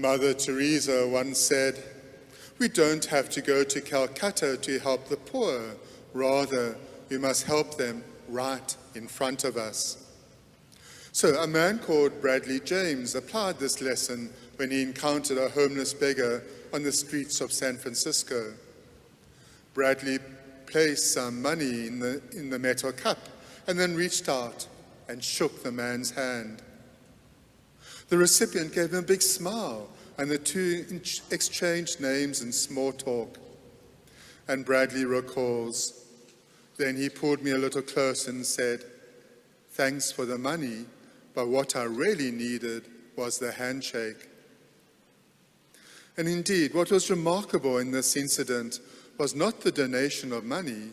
Mother Teresa once said, "We don't have to go to Calcutta to help the poor. Rather, we must help them right in front of us." So a man called Bradley James applied this lesson when he encountered a homeless beggar on the streets of San Francisco. Bradley placed some money in the metal cup and then reached out and shook the man's hand. The recipient gave him a big smile, and the two exchanged names and small talk. And Bradley recalls, "Then he pulled me a little closer and said, 'Thanks for the money, but what I really needed was the handshake.'" And indeed, what was remarkable in this incident was not the donation of money,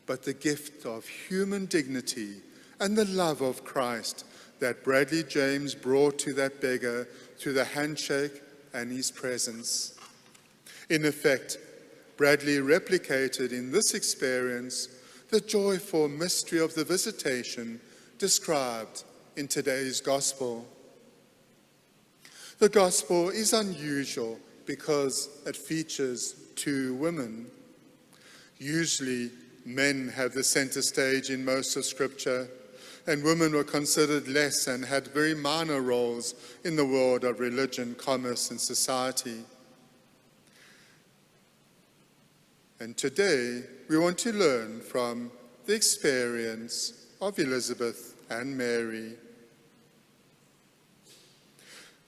but the gift of human dignity and the love of Christ that Bradley James brought to that beggar through the handshake and his presence. In effect, Bradley replicated in this experience the joyful mystery of the visitation described in today's gospel. The gospel is unusual because it features two women. Usually, men have the center stage in most of Scripture, and women were considered less and had very minor roles in the world of religion, commerce, and society. And today, we want to learn from the experience of Elizabeth and Mary.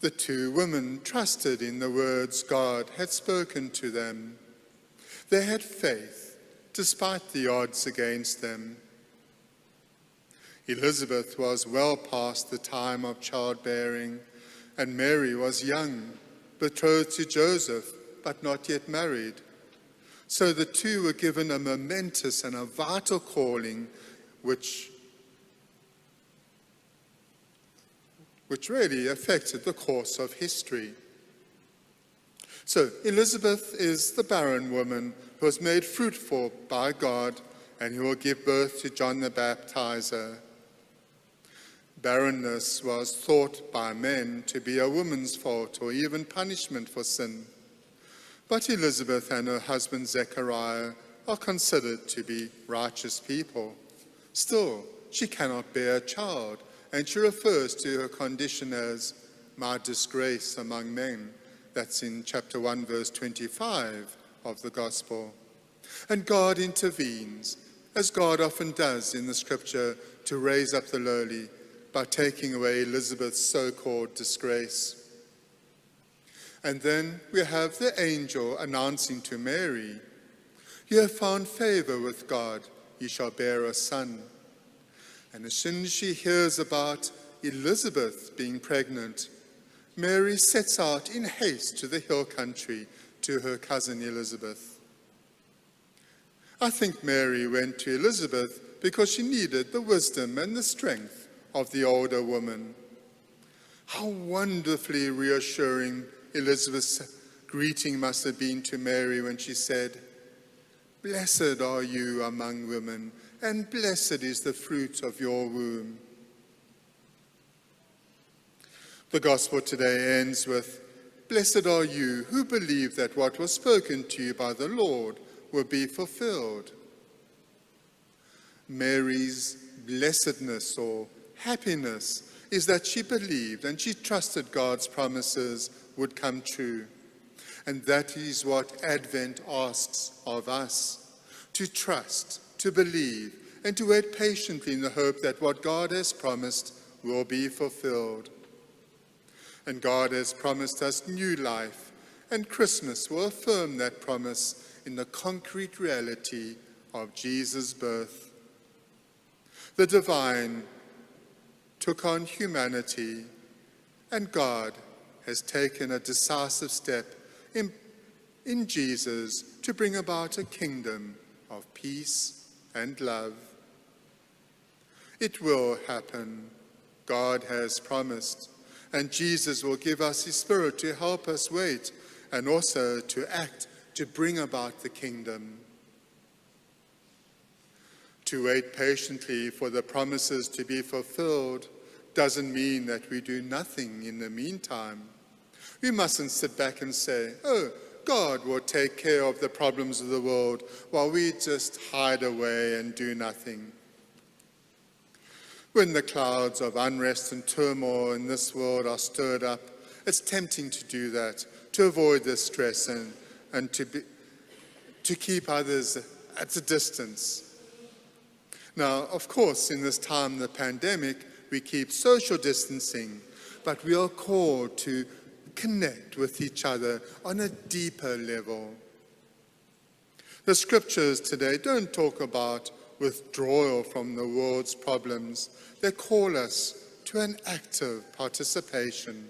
The two women trusted in the words God had spoken to them. They had faith, despite the odds against them. Elizabeth was well past the time of childbearing, and Mary was young, betrothed to Joseph, but not yet married. So the two were given a momentous and a vital calling, which really affected the course of history. So Elizabeth is the barren woman who was made fruitful by God and who will give birth to John the Baptizer. Barrenness was thought by men to be a woman's fault or even punishment for sin. But Elizabeth and her husband Zechariah are considered to be righteous people. Still, she cannot bear a child, and she refers to her condition as "my disgrace among men." That's in chapter 1, verse 25 of the Gospel. And God intervenes, as God often does in the Scripture, to raise up the lowly by taking away Elizabeth's so-called disgrace. And then we have the angel announcing to Mary, "You have found favor with God, you shall bear a son." And as soon as she hears about Elizabeth being pregnant, Mary sets out in haste to the hill country to her cousin Elizabeth. I think Mary went to Elizabeth because she needed the wisdom and the strength of the older woman. How wonderfully reassuring Elizabeth's greeting must have been to Mary when she said, "Blessed are you among women, and blessed is the fruit of your womb." The gospel today ends with, "Blessed are you who believe that what was spoken to you by the Lord will be fulfilled." Mary's blessedness or happiness is that she believed and she trusted God's promises would come true. And that is what Advent asks of us, to trust, to believe, and to wait patiently in the hope that what God has promised will be fulfilled. And God has promised us new life, and Christmas will affirm that promise in the concrete reality of Jesus' birth. The divine took on humanity, and God has taken a decisive step in Jesus to bring about a kingdom of peace and love. It will happen. God has promised, and Jesus will give us his Spirit to help us wait and also to act to bring about the kingdom. To wait patiently for the promises to be fulfilled doesn't mean that we do nothing in the meantime. We mustn't sit back and say, oh, God will take care of the problems of the world while we just hide away and do nothing. When the clouds of unrest and turmoil in this world are stirred up, it's tempting to do that, to avoid the stress and to keep others at a distance. Now, of course, in this time of the pandemic, we keep social distancing, but we are called to connect with each other on a deeper level. The scriptures today don't talk about withdrawal from the world's problems. They call us to an active participation.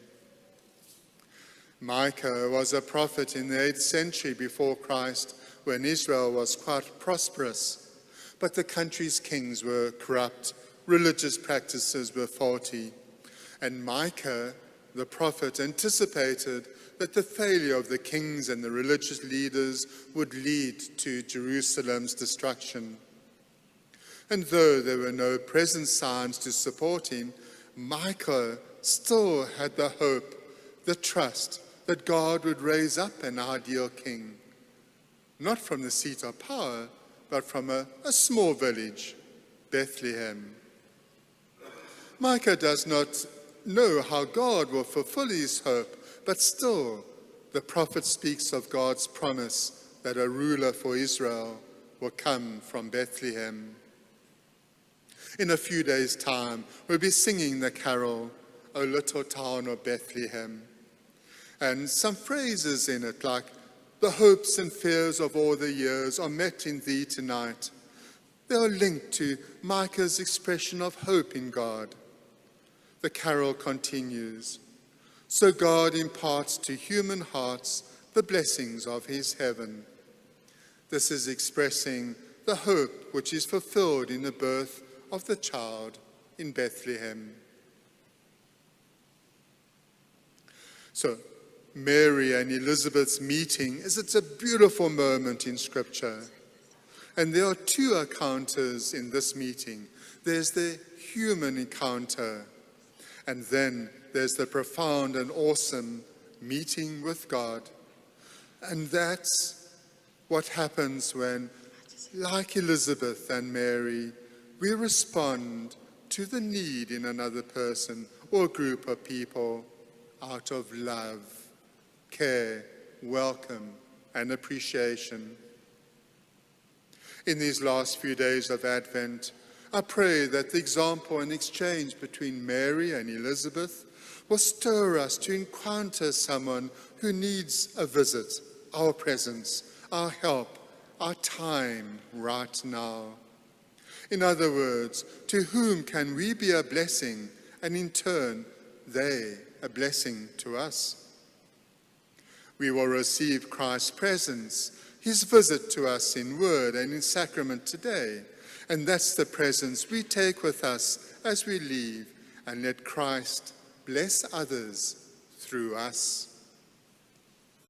Micah was a prophet in the 8th century before Christ, when Israel was quite prosperous, but the country's kings were corrupt, religious practices were faulty, and Micah, the prophet, anticipated that the failure of the kings and the religious leaders would lead to Jerusalem's destruction. And though there were no present signs to support him, Micah still had the hope, the trust that God would raise up an ideal king, not from the seat of power, but from a small village, Bethlehem. Micah does not know how God will fulfill his hope, but still the prophet speaks of God's promise that a ruler for Israel will come from Bethlehem. In a few days' time, we'll be singing the carol, O Little Town of Bethlehem. And some phrases in it, like, the hopes and fears of all the years are met in thee tonight. They are linked to Micah's expression of hope in God. The carol continues, so God imparts to human hearts the blessings of his heaven. This is expressing the hope which is fulfilled in the birth of the child in Bethlehem. So, Mary and Elizabeth's meeting it's a beautiful moment in Scripture. And there are two encounters in this meeting. There's the human encounter, and then there's the profound and awesome meeting with God. And that's what happens when, like Elizabeth and Mary, we respond to the need in another person or group of people out of love, care, welcome, and appreciation. In these last few days of Advent, I pray that the example and exchange between Mary and Elizabeth will stir us to encounter someone who needs a visit, our presence, our help, our time right now. In other words, to whom can we be a blessing, and in turn, they a blessing to us? We will receive Christ's presence, his visit to us in word and in sacrament today. And that's the presence we take with us as we leave, and let Christ bless others through us.